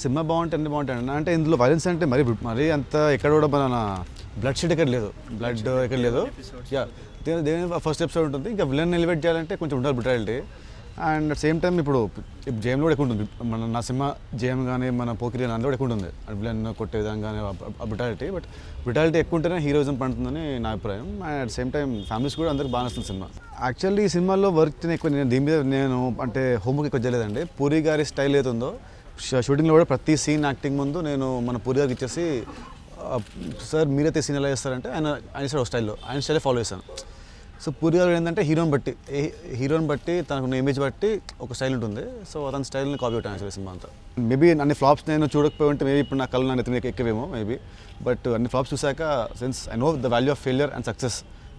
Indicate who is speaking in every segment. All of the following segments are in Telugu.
Speaker 1: సినిమా బాగుంటే అన్ని బాగుంటాయి అంటే ఇందులో వైలెన్స్ అంటే మరీ అంత ఎక్కడ కూడా మన బ్లడ్ షెడ్ ఎక్కడ లేదు, బ్లడ్ ఎక్కడ లేదు. యా, దేని ఫస్ట్ ఎపిసోడ్ ఉంటుంది. ఇంకా విలన్ ఎలివేట్ చేయాలంటే కొంచెం ఉండాలి brutality. And at same time ఇప్పుడు జేమ్లో కూడా ఎక్కువ ఉంటుంది. నా సినిమా జేమ్ కానీ మన పోకిరి అందులో కూడా ఎక్కువ ఉంటుంది. విలన్ కొట్టే విధంగా కానీ బ్రుటాలిటీ. బట్ బ్రుటాలిటీ ఎక్కువ ఉంటేనే హీరోయిజం పండుతుందని నా అభిప్రాయం. And at same time families కూడా అందరికి బాగా నచ్చుతుంది సినిమా. యాక్చువల్లీ ఈ సినిమాలో వర్క్ ఎక్కువ దీని మీద నేను అంటే హోంవర్క్ ఎక్కువ చేయలేదండి. పూరి గారి స్టైల్ ఏతుందో షూటింగ్లో కూడా ప్రతి సీన్ యాక్టింగ్ ముందు నేను మన పూరి గారికి ఇచ్చేసి సార్ మీరైతే సీన్ ఎలా చేస్తారంటే ఆయన స్టైల్లో ఆయన స్టైలే ఫాలో చేశాను. సో పూరి గారు ఏంటంటే హీరోని బట్టి తనకున్న ఇమేజ్ బట్టి ఒక స్టైల్ ఉంటుంది. సో అతని స్టైల్ని కాపీ కొట్టాను యాక్చువల్లీ సినిమా అంతా. మేబీ అన్ని ఫ్లాప్స్ నేను చూడకపోయి ఉంటే మేబీ ఇప్పుడు నా కళ్ళు నా నెత్తిన ఎక్కేవేమో మేబీ. బట్ అన్ని ఫ్లాప్స్ చూశాక since I know the value of failure and success.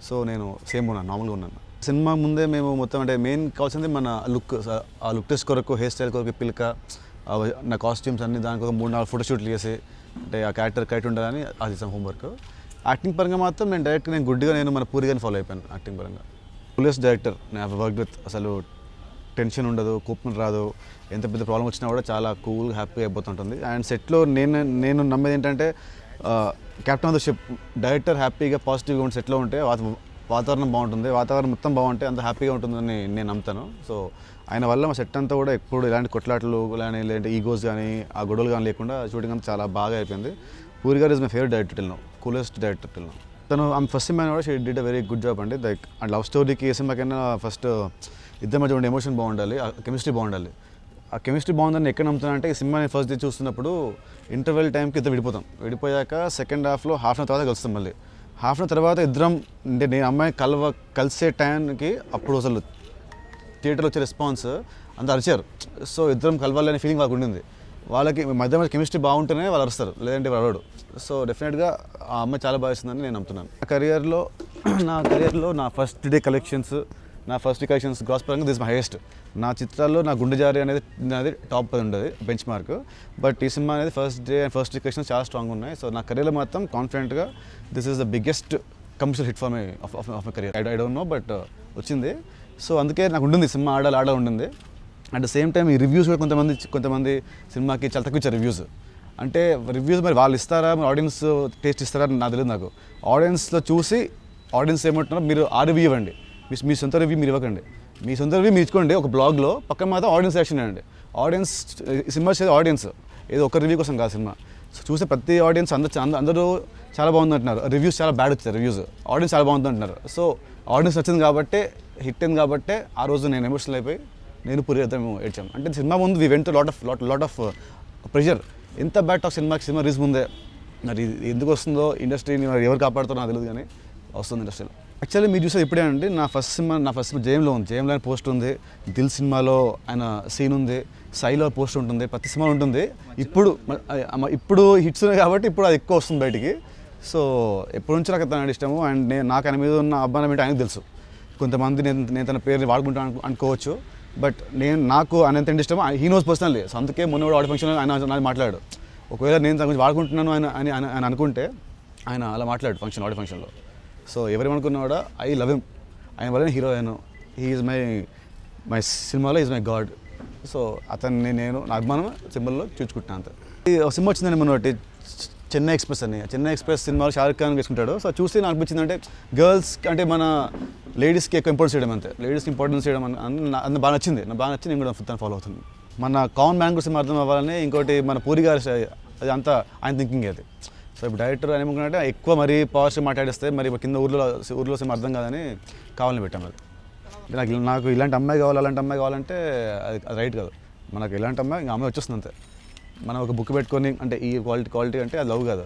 Speaker 1: So నేను సేమ్ ఉన్నాను, నార్మల్గా ఉన్నాను. సినిమా ముందే మేము మొత్తం అంటే మెయిన్ కావాల్సింది మన లుక్. ఆ లుక్ టెస్ట్ కొరకు, హెయిర్ స్టైల్ కొరకు, పిల్క, నా కాస్ట్యూమ్స్ అన్ని దానికి ఒక 3-4 ఫోటోషూట్లు చేసి అంటే ఆ క్యారెక్టర్ కరెక్ట్ ఉండాలని అది చేసాం హోంవర్క్. యాక్టింగ్ పరంగా మాత్రం నేను గుడ్డిగా మన పూరి గారిని ఫాలో అయిపోయాను యాక్టింగ్ పరంగా. కూలెస్ట్ డైరెక్టర్ నేను వర్క్ విత్. అసలు టెన్షన్ ఉండదు, కోపం రాదు. ఎంత పెద్ద ప్రాబ్లం వచ్చినా కూడా చాలా కూల్ హ్యాపీగా అయిపోతుంటుంది. అండ్ సెట్లో నేను నమ్మేది ఏంటంటే captain of the ship director హ్యాపీగా పాజిటివ్గా ఉండి సెట్లో ఉంటే వాతావరణం బాగుంటుంది. వాతావరణం మొత్తం బాగుంటే అంత హ్యాపీగా ఉంటుందని నేను నమ్ముతాను. సో ఆయన వల్ల మా సెట్ అంతా కూడా ఎప్పుడు ఇలాంటి కొట్లాటలు కానీ లేదంటే ఈగోస్ కానీ ఆ గొడవలు కానీ లేకుండా షూటింగ్ అంతా చాలా బాగా అయిపోయింది. పూరి గారు is my favourite director till now, coolest director till now. తను ఆమె ఫస్ట్ సినిమా కూడా she did a very good job అండి. లైక్ అండ్ లవ్ స్టోరీకి ఏ సినిమాకైనా ఫస్ట్ ఇద్దరి మధ్య ఉండే ఎమోషన్ బాగుండాలి, ఆ కెమిస్ట్రీ బాగుండాలి. ఆ కెమిస్ట్రీ బాగుందని ఎక్కడ నమ్ముతానంటే ఈ సినిమాని ఫస్ట్ డే చూస్తున్నప్పుడు ఇంటర్వెల్ టైంకి ఇద్దరు విడిపోయాక సెకండ్ హాఫ్లో హాఫ్ అన్ అవర్ తర్వాత కలుస్తాం. మళ్ళీ హాఫ్ అన్ అవర్ తర్వాత ఇద్దరం అంటే నేను అమ్మాయి కలిసే టైంకి అప్పుడు అసలు థియేటర్లో వచ్చే రెస్పాన్స్ అంత అరిచారు. సో ఇద్దరం కలవాలనే ఫీలింగ్ వాళ్ళకి ఉండింది. వాళ్ళకి మధ్య కెమిస్ట్రీ బాగుంటేనే వాళ్ళు అరుస్తారు, లేదంటే వాళ్ళు. సో డెఫినెట్గా ఆ అమ్మాయి చాలా బాగా ఇస్తుందని నేను నమ్ముతున్నాను. నా కెరియర్లో నా ఫస్ట్ డే కలెక్షన్స్ గ్రాస్ పరంగా దిస్ మై హైయెస్ట్. నా చిత్రాల్లో నా గుండె జారి అనేది టాప్ ఉంటుంది బెంచ్ మార్క్. బట్ ఈ సినిమా అనేది first day and first day collections చాలా స్ట్రాంగ్ ఉన్నాయి. సో నా కెరియర్లో మాత్రం కాన్ఫిడెంట్గా this is the biggest commercial hit for my of my career. I don't know but వచ్చింది. సో అందుకే నాకు ఉంటుంది సినిమా ఆడాలి ఉంటుంది. అట్ ద సేమ్ టైం ఈ రివ్యూస్ కూడా కొంతమంది సినిమాకి చాలా తక్కువ ఇచ్చారు రివ్యూస్. అంటే రివ్యూస్ మరి వాళ్ళు ఇస్తారా, మరి ఆడియన్స్ టేస్ట్ ఇస్తారా నాకు తెలియదు. నాకు ఆడియన్స్లో చూసి ఆడియన్స్ ఏమంటున్నారో మీరు ఆ రివ్యూ ఇవ్వండి. మీ సొంత రివ్యూ మీరు ఇవ్వకండి. మీ సొంత రివ్యూ మీరు ఇచ్చుకోండి ఒక బ్లాగ్లో, పక్కన మాత్రం ఆడియన్స్ యాక్షన్ అండి. ఆడియన్స్ సినిమా చేసే ఆడియన్స్ ఏదో ఒక రివ్యూ కోసం కాదు సినిమా. సో చూసే ప్రతి ఆడియన్స్ అందరూ చాలా బాగుంది అంటున్నారు. రివ్యూస్ చాలా బ్యాడ్ వచ్చారు, రివ్యూస్ ఆడియన్స్ చాలా బాగుంది అంటున్నారు. సో ఆడియన్స్ వచ్చింది కాబట్టే హిట్ అయింది కాబట్టే ఆ రోజు నేను ఎమోషనల్ అయిపోయి నేను పూరి మేము ఏడ్చాము. అంటే సినిమా ముందు we went lot of pressure. ఎంత బ్యాడ్ టాక్ సినిమా రిలీజ్ ముందే. మరి ఎందుకు వస్తుందో ఇండస్ట్రీని మరి ఎవరు కాపాడుతారో నాకు తెలియదు, కానీ వస్తుంది ఇండస్ట్రీలో. యాక్చువల్లీ మీరు చూసేది ఇప్పుడే అండి. నా ఫస్ట్ సినిమా జేమ్లో ఉంది. జేమ్లో ఆయన పోస్ట్ ఉంది, దిల్ సినిమాలో ఆయన సీన్ ఉంది, సైలో పోస్ట్ ఉంటుంది, ప్రతి సినిమా ఉంటుంది. ఇప్పుడు హిట్స్ ఉన్నాయి కాబట్టి ఇప్పుడు అది ఎక్కువ వస్తుంది బయటికి. సో ఎప్పటి నుంచి నాకు తన ఇష్టము. అండ్ నాకు ఆయన మీద ఉన్న అభిమానం ఏంటి ఆయనకు తెలుసు. కొంతమంది నేను తన పేరుని వాడుకుంటాను అనుకోవచ్చు. బట్ నాకు ఆయన ఎంత ఇష్టమో హీ నోస్ పర్సనల్లీ. సో అందుకే మొన్న ఆడియో ఫంక్షన్లో ఆయన మాట్లాడు. ఒకవేళ నేను తన గురించి వాడుకుంటున్నాను ఆయన అనుకుంటే ఆయన అలా మాట్లాడు ఆడియో ఫంక్షన్లో. సో ఎవరేమనుకున్నా కూడా ఐ లవ్ హిమ్. ఆయన వల్ల హీరో అయ్యాను. హీ ఈజ్ మై సినిమాలో ఈజ్ మై గాడ్. సో అతన్ని నేను నా అభిమానం సింబల్లో చూసుకుంటున్నాను అంతే. ఒక సినిమా వచ్చిందండి మొన్న చెన్నై ఎక్స్ప్రెస్ అని. చెన్నై ఎక్స్ప్రెస్ సినిమాలో షారుఖ్ ఖాన్ వేసుకుంటాడు. సో చూస్తే నాకు అనిపించింది అంటే గర్ల్స్ అంటే మన లేడీస్కి ఎక్కువ ఇంపార్టెన్స్ చేయడం అంతే. లేడీస్కి ఇంపార్టెన్స్ చేయడం అంత బాగా నచ్చింది. నేను కూడా తను ఫాలో అవుతుంది. మన కామన్ మ్యాన్ గురించి అర్థం అవ్వాలని ఇంకోటి మన పూరి గారి అది అంతా ఆయన థింకింగ్ అది. సో ఇప్పుడు డైరెక్టర్ ఏమనుకుంటే ఎక్కువ మరీ పవర్స్ మాట్లాడిస్తే మరి కింద ఊర్లో సినిమా అర్థం కాదని కావాలని పెట్టాం. అది నాకు ఇలాంటి అమ్మాయి కావాలి, అలాంటి అమ్మాయి కావాలంటే అది రైట్ కాదు. మనకు ఇలాంటి అమ్మాయి ఇంకా అమ్మాయి వచ్చేస్తుంది అంతే. మనం ఒక బుక్ పెట్టుకొని అంటే ఈ క్వాలిటీ అంటే అది లవ్ కాదు.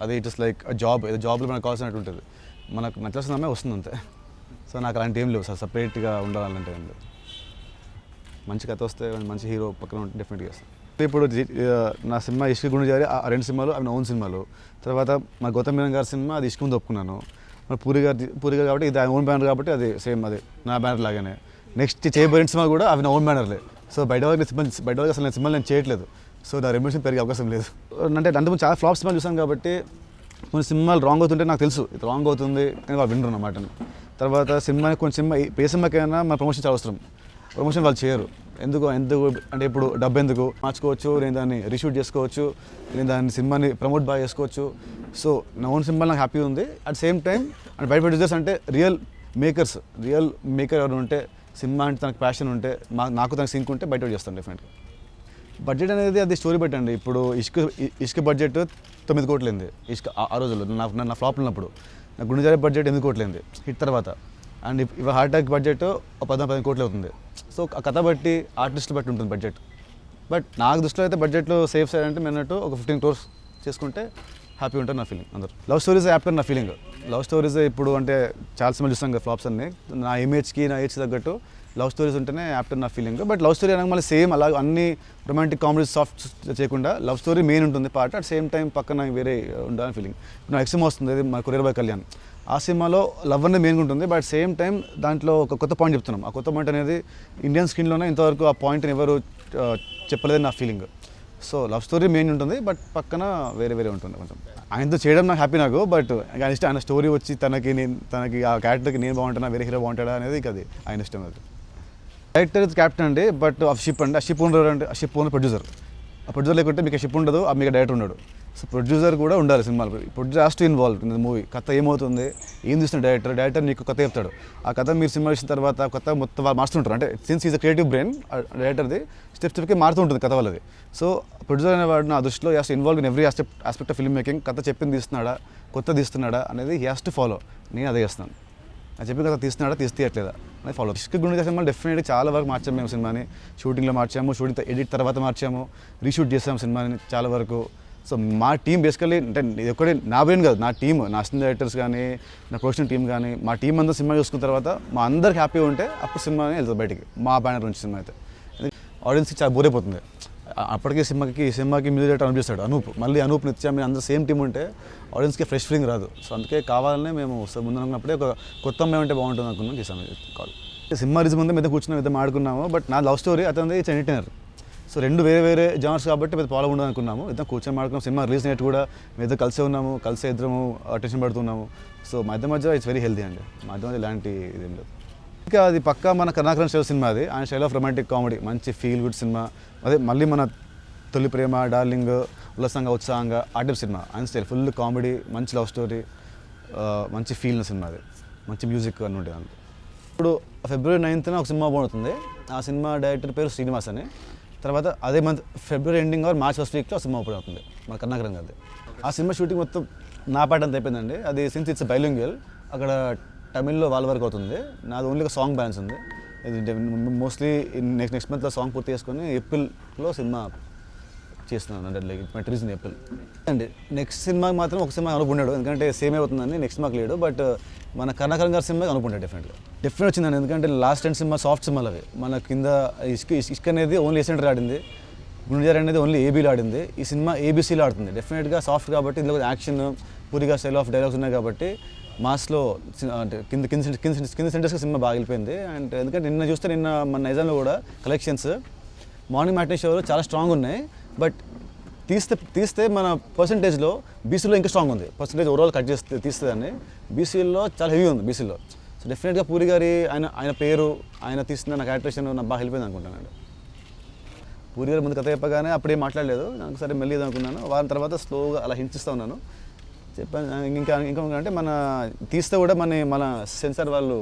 Speaker 1: అది ఇట్ ఇస్ లైక్ జాబ్లో మనకు కావాల్సినట్టు ఉంటుంది. మనకు నచ్చాల్సిన అమ్మాయి వస్తుంది అంతే. సో నాకు అలాంటి ఏం లేవు సార్, సపరేట్గా ఉండాలంటే ఏం లేవు. మంచి కథ వస్తే మంచి హీరో పక్కన ఉంటే డెఫినెట్గా చేస్తాను. ఇప్పుడు నా సినిమా ఇష్క్ గుండె జారి ఆ 2 సినిమాలు అవి నా ఓన్ సినిమాలు. తర్వాత మా గౌతమ్ మీనన్ గారి సినిమా అది ఇష్క్ ముందు ఒప్పుకున్నాను. మరి పూరి గారు కాబట్టి ఇది ఓన్ బ్యానర్ కాబట్టి అది సేమ్ అది నా బ్యానర్ లాగానే. నెక్స్ట్ చేయబోయిన సినిమా కూడా అవి నా ఓన్ బ్యానర్లే. సో బయట వరకు అసలు నేను సినిమాలు నేను చేయట్లేదు. సో నా రెమ్యూనరేషన్ పెరిగే అవకాశం లేదు. అంటే అంతకుముందు చాలా ఫ్లాప్ సినిమాలు చూసాను కాబట్టి కొన్ని సినిమాలు రాంగ్ అవుతుంటే నాకు తెలుసు ఇది రాంగ్ అవుతుంది కానీ వాళ్ళు వినరు అన్నమాట. తర్వాత సినిమా ఏ సినిమాకైనా మన ప్రమోషన్ చాలా అవసరం. ప్రమోషన్ వాళ్ళు చేయరు. ఎందుకు అంటే ఇప్పుడు డబ్బు ఎందుకు మార్చుకోవచ్చు, నేను దాన్ని రీషూట్ చేసుకోవచ్చు, నేను దాన్ని సినిమాని ప్రమోట్ బాగా చేసుకోవచ్చు. సో నా ఓన్ సినిమా నాకు హ్యాపీ ఉంది. అట్ సేమ్ టైం అంటే బయట ప్రొడ్యూసర్స్ అంటే రియల్ మేకర్ ఎవరు ఉంటే, సినిమా అంటే తనకు ప్యాషన్ ఉంటే, నాకు తనకు సింక్ ఉంటే బయట చేస్తాను డెఫినెట్గా. బడ్జెట్ అనేది అది స్టోరీ పెట్టండి. ఇప్పుడు ఇష్క బడ్జెట్ 9 కోట్లు అయింది ఇష్క ఆ రోజుల్లో నా ఫ్లాప్ ఉన్నప్పుడు. నా గుండెజారి బడ్జెట్ 8 కోట్లు అయింది హిట్ తర్వాత. అండ్ ఇవాళ హార్ట్ అటాక్ బడ్జెట్ 15 కోట్లు అవుతుంది. సో ఆ కథ బట్టి ఆర్టిస్ట్ బట్టి ఉంటుంది బడ్జెట్. బట్ నాకు దృష్టిలో అయితే బడ్జెట్లో సేఫ్ సైడ్ అంటే అన్నట్టు ఒక 15 crores చేసుకుంటే హ్యాపీ ఉంటుంది నా ఫీలింగ్. అందరూ లవ్ స్టోరీస్ యాప్టర్ నా ఫీలింగ్. లవ్ స్టోరీస్ ఇప్పుడు అంటే చాలా సినిమా చూస్తాం కదా ఫ్లాప్స్ అన్ని. నా ఇమేజ్కి నా ఏజ్కి తగ్గట్టు లవ్ స్టోరీస్ ఉంటేనే యాప్టర్ నా ఫీలింగ్. బట్ లవ్ స్టోరీ అనగా మళ్ళీ సేమ్ అలా అన్ని రొమాంటిక్ కామెడీస్ సాఫ్ట్ చేయకుండా లవ్ స్టోరీ మెయిన్ ఉంటుంది పార్ట్. అట్ సేమ్ టైం పక్కన వేరే ఉండాలని ఫీలింగ్. నా ఎక్సిమో వస్తుంది, అది మా కొరియర్ బాయ్ కళ్యాణ్. ఆ సినిమాలో లవ్ అనేది మెయిన్గా ఉంటుంది. బట్ సేమ్ టైం దాంట్లో ఒక కొత్త పాయింట్ చెప్తున్నాం. ఆ కొత్త పాయింట్ అనేది ఇండియన్ స్క్రీన్లోనే ఇంతవరకు ఆ పాయింట్ని ఎవరు చెప్పలేదని నా feeling. So love story main ఉంటుంది, బట్ పక్కన వేరే ఉంటుంది కొంచెం. ఆయనతో చేయడం నాకు హ్యాపీ నాకు. బట్ ఆయన స్టోరీ వచ్చి తనకి ఆ క్యారెక్టర్కి నేను బాగుంటానా వేరే హీరో బాగుంటాడా అనేది అది ఆయన ఇష్టం. అది డైరెక్టర్ క్యాప్టెన్ అండి, బట్ ఆ షిప్ అండి. ఆ షిప్ ఓనర్ అంటే ఆ షిప్ ఓనర్ ప్రొడ్యూసర్. ఆ ప్రొడ్యూసర్ లేకుంటే మీకు షిప్ ఉండదు, మీకు డైరెక్టర్ ఉండడు. సో ప్రొడ్యూసర్ కూడా ఉండాలి సినిమాలు. Producer has to involve in the movie. కథ ఏమవుతుంది, ఏం చూస్తున్న డైరెక్టర్ మీకు కథ చెప్తాడు. ఆ కథ మీరు సినిమా చూసిన తర్వాత కథ మొత్తం వాళ్ళు మారుతుంటారు. అంటే since is a creative brain డైరెక్టర్ది స్టెప్కి మారుతూ ఉంటుంది కథ వాళ్ళది. సో ప్రొడ్యూసర్ అనేవాడు నా దృష్టిలో has to involve in every aspect of film making. కథ చెప్పింది తీస్తున్నాడా, కొత్త తీస్తున్నాడా అనేది హ్యాస్ టు ఫాలో. నేను అదే చేస్తున్నాను. అది చెప్పిన కథ తీస్తున్నాడా తీయట్లేదా అనేది ఫాలో. ఇష్క గుండె సినిమాలు డెఫినెట్గా చాలా వరకు మార్చాము మేము సినిమాని. షూటింగ్లో మార్చాము, షూటింగ్ ఎడిట్ తర్వాత మార్చాము, రీషూట్ చేసాము సినిమాని చాలా వరకు. సో మా టీం బేసికలీ అంటే ఇది ఒక్కడే నా బ్రెయిన్ కాదు, నా టీమ్, నా అసిస్టెంట్ డైరెక్టర్స్ కానీ, నా ప్రొడక్షన్ టీం కానీ, మా టీం అంతా సినిమా చూసుకున్న తర్వాత మా అందరికి హ్యాపీగా ఉంటే అప్పుడు సినిమాని వెళ్తుంది బయటికి. మా బ్యానర్ నుంచి సినిమా అయితే ఆడియన్స్కి చాలా బోర్ అయిపోతుంది. అప్పటికే సినిమాకి మ్యూజిక్ డైరెక్టర్ అనిపిస్తాడు అనూప్. మళ్ళీ అనూప్ నిత్య మీరు అందరూ సేమ్ టీం ఉంటే ఆడియన్స్కి ఫ్రెష్ ఫీలింగ్ రాదు. సో అందుకే కావాలనే మేము ముందు అనుకున్నప్పుడే ఒక కొత్త అమ్మాయి ఉంటే బాగుంటుంది అనుకున్నాం, చేసాము కాల్. సినిమా రిలీజ్ ముందే మీద కూర్చున్నాం, మీద ఆడుకున్నాము. బట్ నా లవ్ స్టోరీ అతనిది ఇట్స్ ఎంటర్టైనర్. సో రెండు వేరే జానర్స్ కాబట్టి పెద్ద ఫాలో ఉండదు అనుకున్నాము. ఇద్దరం కూర్చొని మాడుకున్నాం. సినిమా రిలీజ్ నైట్ కూడా మేము కలిసే ఉన్నాము, కలిసే ఇద్దరము టెన్షన్ పడుతున్నాము. సో మధ్య ఇట్స్ వెరీ హెల్తీ అండి. మధ్య ఇలాంటి ఇదేం లేదు. ఇంకా అది పక్కా మన కరుణాకరన్ స్టైల్ సినిమా. అది ఆయన స్టైల్ ఆఫ్ రొమాంటిక్ కామెడీ, మంచి ఫీల్ గుడ్ సినిమా. అదే మళ్ళీ మన తొలి ప్రేమ, డార్లింగ్, ఉల్లాసంగా ఉత్సాహంగా ఆ టైప్ సినిమా. ఆయన స్టైల్ ఫుల్ కామెడీ, మంచి లవ్ స్టోరీ, మంచి ఫీల్ సినిమా. అది మంచి మ్యూజిక్ అని ఉంటుంది అందులో. ఇప్పుడు February 9th ఒక సినిమా బాగుంటుంది. ఆ సినిమా డైరెక్టర్ పేరు శ్రీనివాస్ అని. తర్వాత అదే month February ending or March 1st వీక్లో సినిమా ఓపెన్ అవుతుంది మన కర్ణాకరం గారిది. ఆ సినిమా షూటింగ్ మొత్తం నా పాట అంతా అయిపోయిందండి. అది సిన్స్ ఇట్స్ బైలింగ్వల్, అక్కడ తమిళ్లో వాళ్ళ వరకు అవుతుంది. నాది ఓన్లీ ఒక సాంగ్ బ్యాలెన్స్ ఉంది. ఇది మోస్ట్లీ నెక్స్ట్ మంత్లో సాంగ్ పూర్తి చేసుకొని ఏప్రిల్లో సినిమా చేస్తున్నాను. అంటే లైక్ మై రీజన్ ఏప్రిల్ అండి. నెక్స్ట్ సినిమాకి మాత్రం ఒక సినిమా అనుకున్నాడు, ఎందుకంటే సేమ్ అవుతుందని. నెక్స్ట్ మాకు లేడు. బట్ మన కర్ణాకరన్ గారి సినిమాకి అనుకుంటాడు డెఫినెట్ వచ్చిందండి. ఎందుకంటే లాస్ట్ 10 సినిమా సాఫ్ట్ సినిమాలు అవి. మన కింద ఇష్క అనేది ఓన్లీ ఎసెంటర్ ఆడింది, గుండెజారి అనేది ఓన్లీ ఏబీలో ఆడింది. ఈ సినిమా ఏబీసీలో ఆడుతుంది. డెఫినెట్గా సాఫ్ట్ కాబట్టి ఇందులో యాక్షన్, పూరిగా స్టైల్ ఆఫ్ డైలాగ్స్ ఉన్నాయి కాబట్టి మాస్లో అంటే కింద సెంటర్స్కి సినిమా బాగా వెళ్ళిపోయింది. అండ్ ఎందుకంటే నిన్న మన నైజాంలో కూడా కలెక్షన్స్ మార్నింగ్ మ్యాట్నీ షోలో చాలా స్ట్రాంగ్ ఉన్నాయి. బట్ తీస్తే మన పర్సంటేజ్లో బీసీలో ఇంకా స్ట్రాంగ్ ఉంది. పర్సంటేజ్ ఓవరాల్ కట్ చేస్తే తీస్తుందని బీసీలో చాలా హెవీ ఉంది బీసీలో. సో డెఫినెట్గా పూరి గారి ఆయన పేరు, ఆయన తీస్తున్న నా క్యారెక్టరేషన్ నాకు బాగా హెల్ప్ అయింది అనుకుంటానండి. పూరి గారి ముందు కథ చెప్పగానే అప్పుడే మాట్లాడలేదు, నాకు సరే మెల్లి అనుకున్నాను. వారం తర్వాత స్లోగా అలా హింసిస్తూ ఉన్నాను. చెప్పాను ఇంకా అంటే మన తీస్తే కూడా మన సెన్సార్ వాళ్ళు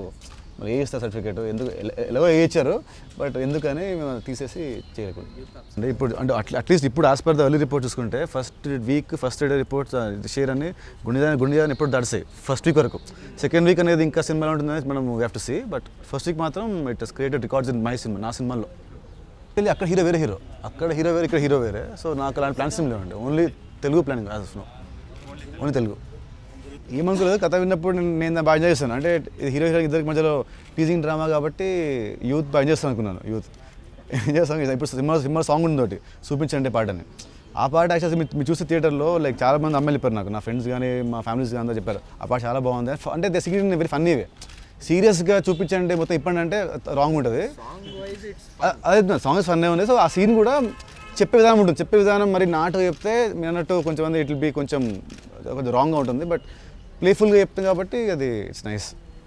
Speaker 1: మరి ఏ ఇస్తారు సర్టిఫికేట్, ఎందుకు ఎలాగో ఏ ఇచ్చారు, బట్ ఎందుకని మేము తీసేసి చేయలేకుండా. అంటే ఇప్పుడు అంటే అట్లీస్ట్ ఇప్పుడు as per the early report చూసుకుంటే ఫస్ట్ డే రిపోర్ట్స్ షేర్ అని గుండెజాని ఎప్పుడు దడిసాయి ఫస్ట్ వీక్ వరకు. సెకండ్ వీక్ అనేది ఇంకా సినిమాలో ఉంటుందని మనం we have to see. But first week మాత్రం it has created records in my cinema, నా సినిమాలో. అక్కడ హీరో వేరే హీరో, అక్కడ హీరో వేరే, ఇక్కడ హీరో వేరే. సో నాకు అలాంటి ప్లాన్స్ ఏం లేవండి. Only Telugu planning as of now, only Telugu. ఏమనుకోలేదు, కథ విన్నప్పుడు నేను బాగా ఎంజాయ్ చేస్తాను. అంటే హీరో ఇద్దరికి మధ్యలో టీజింగ్ డ్రామా కాబట్టి యూత్ బాగా ఎంజాయ్ చేస్తాను అనుకున్నాను. యూత్ ఎంజాయ్ చేస్తాను. ఇప్పుడు సినిమా సాంగ్ ఉంది ఒకటి, చూపించండి పాటని. ఆ పాట యాక్చువల్లీ మీరు చూస్తే థియేటర్లో లైక్ చాలా మంది అమ్మాయిలు చెప్పారు నాకు, నా ఫ్రెండ్స్ కానీ మా ఫ్యామిలీస్ కానీ అందరూ చెప్పారు ఆ పాట చాలా బాగుంది. అంటే ద సీరియస్ వెరీ ఫన్నీవే. సీరియస్గా చూపించండి మొత్తం ఇప్పండి అంటే రాంగ్ ఉంటుంది. అదే సాంగ్స్ ఫన్నీ ఉంది. సో ఆ సీన్ కూడా చెప్పే విధానం ఉంటుంది. చెప్పే విధానం మరి నాటుగా చెప్తే మీరు అన్నట్టు కొంచెం మంది ఇట్ విల్ బీ కొంచెం రాంగ్గా ఉంటుంది. బట్ ప్లేఫుల్గా చెప్తాం కాబట్టి అది ఇట్స్ నైస్.